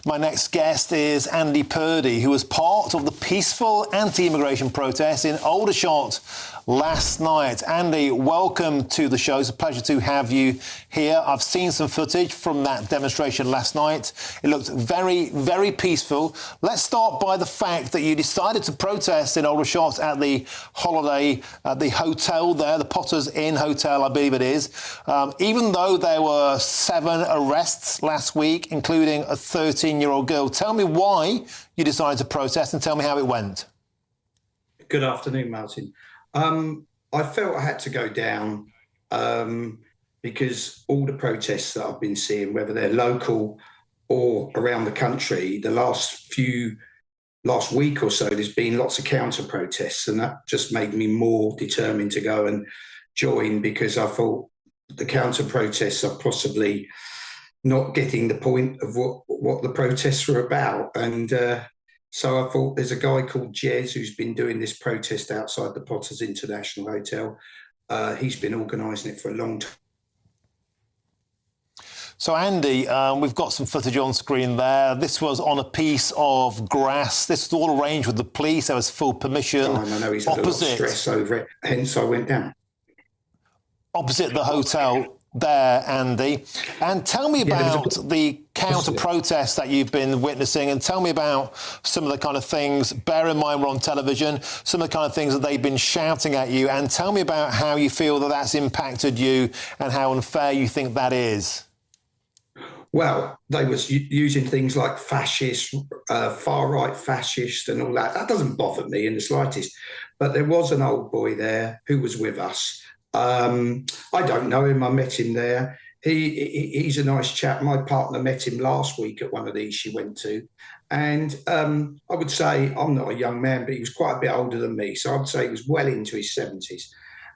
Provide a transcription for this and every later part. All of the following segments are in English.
My next guest is Andy Purdy, who was part of the peaceful anti-immigration protest in Aldershot last night. Andy, welcome to the show. It's a pleasure to have you here. I've seen some footage from that demonstration last night. It looked very, very peaceful. Let's start by the fact that you decided to protest in Aldershot at the holiday, at the hotel there, the Potter's Inn Hotel, I believe it is. Even though there were 7 arrests last week, including a 13-year-old girl. Tell me why you decided to protest and tell me how it went. Good afternoon, Martin. I felt I had to go down because all the protests that I've been seeing, whether they're local or around the country, the last week or so, there's been lots of counter protests, and that just made me more determined to go and join, because I thought the counter protests are possibly not getting the point of what the protests were about. And so I thought, there's a guy called Jez who's been doing this protest outside the Potters International Hotel. He's been organising it for a long time. So, Andy, we've got some footage on screen there. This was on a piece of grass. This was all arranged with the police. There was full permission. Oh, I know he's had a lot of stress over it, hence I went down. Opposite the hotel there, Andy. And tell me about the counter-protests that you've been witnessing, and tell me about some of the kind of things, bear in mind we're on television, some of the kind of things that they've been shouting at you, and tell me about how you feel that that's impacted you and how unfair you think that is. Well, they was using things like fascist, far-right fascist and all that. That doesn't bother me in the slightest. But there was an old boy there who was with us. I don't know him. I met him there. He's a nice chap. My partner met him last week at one of these she went to. And I would say, I'm not a young man, but he was quite a bit older than me. So I would say he was well into his 70s.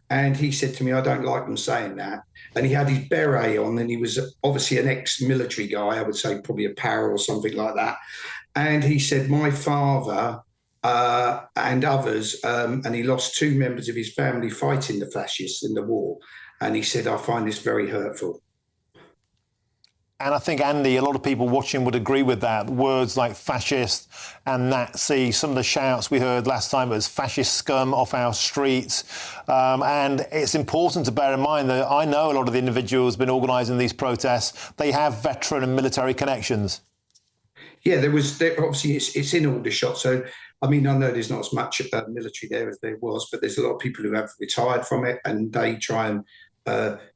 And he said to me, I don't like them saying that. And he had his beret on, and he was obviously an ex-military guy, I would say probably a para or something like that. And he said, my father and others, and he lost 2 members of his family fighting the fascists in the war. And he said, I find this very hurtful. And I think, Andy, a lot of people watching would agree with that. Words like fascist and Nazi, some of the shouts we heard last time was fascist scum off our streets. And it's important to bear in mind that I know a lot of the individuals who've been organising these protests, they have veteran and military connections. Yeah, obviously it's in Aldershot. So, I mean, I know there's not as much military there as there was, but there's a lot of people who have retired from it, and they try and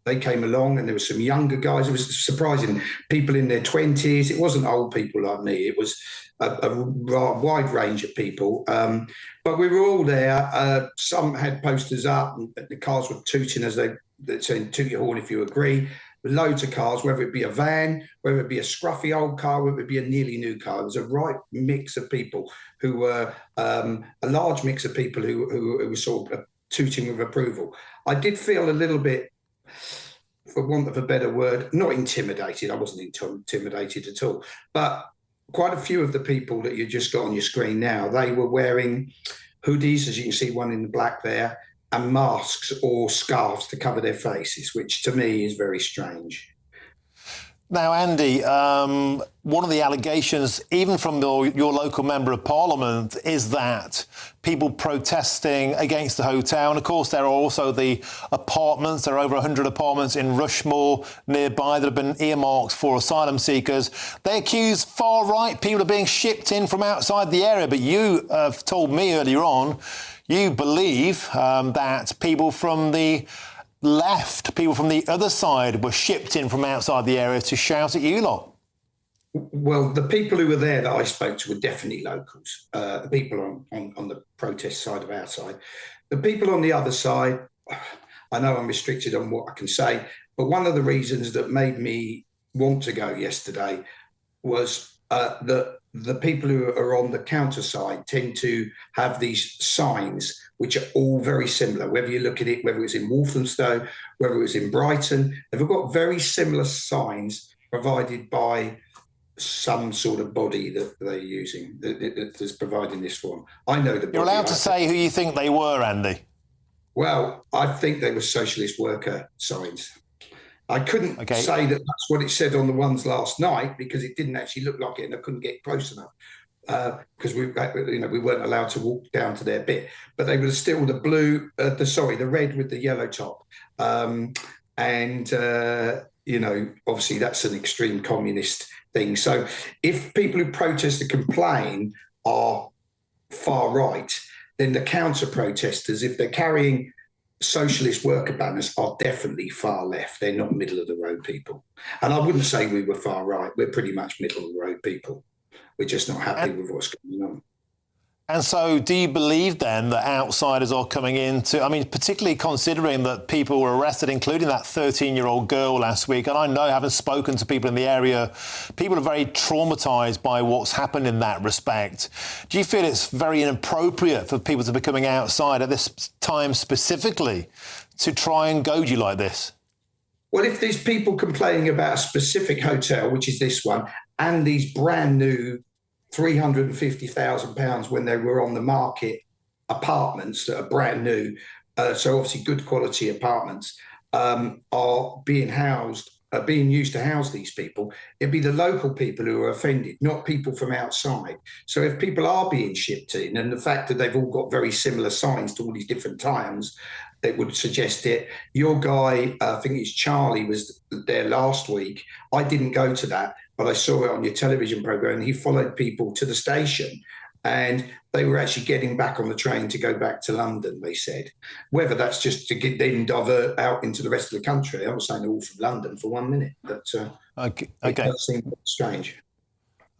they came along, and there were some younger guys. It was surprising, people in their 20s. It wasn't old people like me. It was a wide range of people. But we were all there. Some had posters up, and the cars were tooting as they saying, toot your horn if you agree. Loads of cars, whether it be a van, whether it be a scruffy old car, whether it be a nearly new car. There was a right mix of people who were, a large mix of people who were sort of tooting with approval. I did feel a little bit, for want of a better word, not intimidated. I wasn't intimidated at all. But quite a few of the people that you just got on your screen now, they were wearing hoodies, as you can see, one in the black there, and masks or scarves to cover their faces, which to me is very strange. Now, Andy, one of the allegations, even from your local member of parliament, is that people protesting against the hotel, and of course there are also the apartments, there are over 100 apartments in Rushmore nearby that have been earmarked for asylum seekers. They accuse far-right people of being shipped in from outside the area, but you have told me earlier on, you believe that people from the left, people from the other side, were shipped in from outside the area to shout at you lot. Well, the people who were there that I spoke to were definitely locals, the people on the protest side of our side. The people on the other side, I know I'm restricted on what I can say, but one of the reasons that made me want to go yesterday was that the people who are on the counter side tend to have these signs which are all very similar, whether you look at it, whether it's in Walthamstow, whether it was in Brighton. They've got very similar signs provided by some sort of body that they're using that's providing this for them. I know the body. You're allowed to say who you think they were, Andy. Well, I think they were socialist worker signs. I couldn't say that that's what it said on the ones last night, because it didn't actually look like it, and I couldn't get close enough because we weren't allowed to walk down to their bit. But they were still the red with the yellow top, obviously that's an extreme communist thing. So if people who protest and complain are far right, then the counter protesters, if they're carrying socialist worker banners, are definitely far left. They're not middle of the road people. And I wouldn't say we were far right. We're pretty much middle of the road people. We're just not happy with what's going on. And so do you believe then that outsiders are coming into, I mean, particularly considering that people were arrested, including that 13-year-old girl last week, and I know, having spoken to people in the area, people are very traumatised by what's happened in that respect. Do you feel it's very inappropriate for people to be coming outside at this time specifically to try and goad you like this? Well, if there's people complaining about a specific hotel, which is this one, and these brand new £350,000 when they were on the market apartments that are brand new, so obviously good quality apartments, are being used to house these people, it'd be the local people who are offended, not people from outside. So if people are being shipped in, and the fact that they've all got very similar signs to all these different times, it would suggest it. Your guy, I think it's Charlie, was there last week. I didn't go to that, but I saw it on your television program, and he followed people to the station, and they were actually getting back on the train to go back to London, they said. Whether that's just to get them divert out into the rest of the country, I'm not saying they're all from London for 1 minute, but it does seem strange.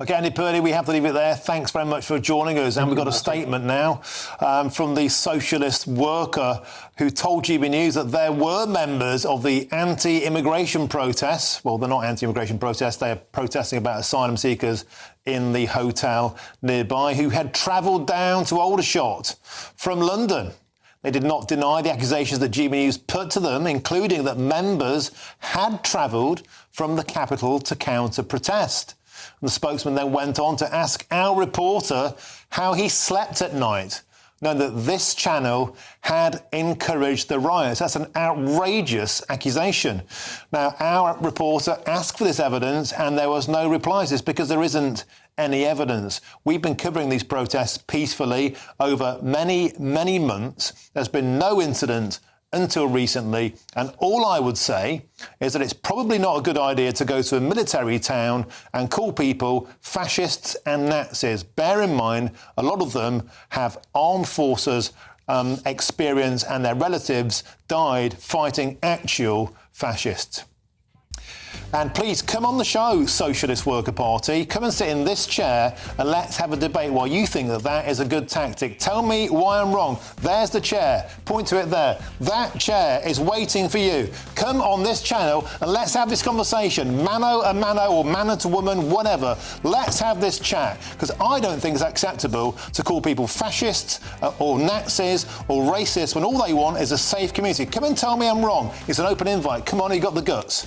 OK, Andy Purdy, we have to leave it there. Thanks very much for joining us. And we've got a statement now from the socialist worker who told GB News that there were members of the anti-immigration protests. Well, they're not anti-immigration protests. They are protesting about asylum seekers in the hotel nearby who had travelled down to Aldershot from London. They did not deny the accusations that GB News put to them, including that members had travelled from the capital to counter-protest. The spokesman then went on to ask our reporter how he slept at night, knowing that this channel had encouraged the riots. That's an outrageous accusation. Now, our reporter asked for this evidence and there was no reply to this because there isn't any evidence. We've been covering these protests peacefully over many, many months. There's been no incident until recently, and all I would say is that it's probably not a good idea to go to a military town and call people fascists and Nazis. Bear in mind, a lot of them have armed forces experience and their relatives died fighting actual fascists. And please come on the show, Socialist Worker Party. Come and sit in this chair and let's have a debate why you think that that is a good tactic. Tell me why I'm wrong. There's the chair. Point to it there. That chair is waiting for you. Come on this channel and let's have this conversation. Mano a mano or man to woman, whatever. Let's have this chat. Because I don't think it's acceptable to call people fascists or Nazis or racists when all they want is a safe community. Come and tell me I'm wrong. It's an open invite. Come on, you got the guts.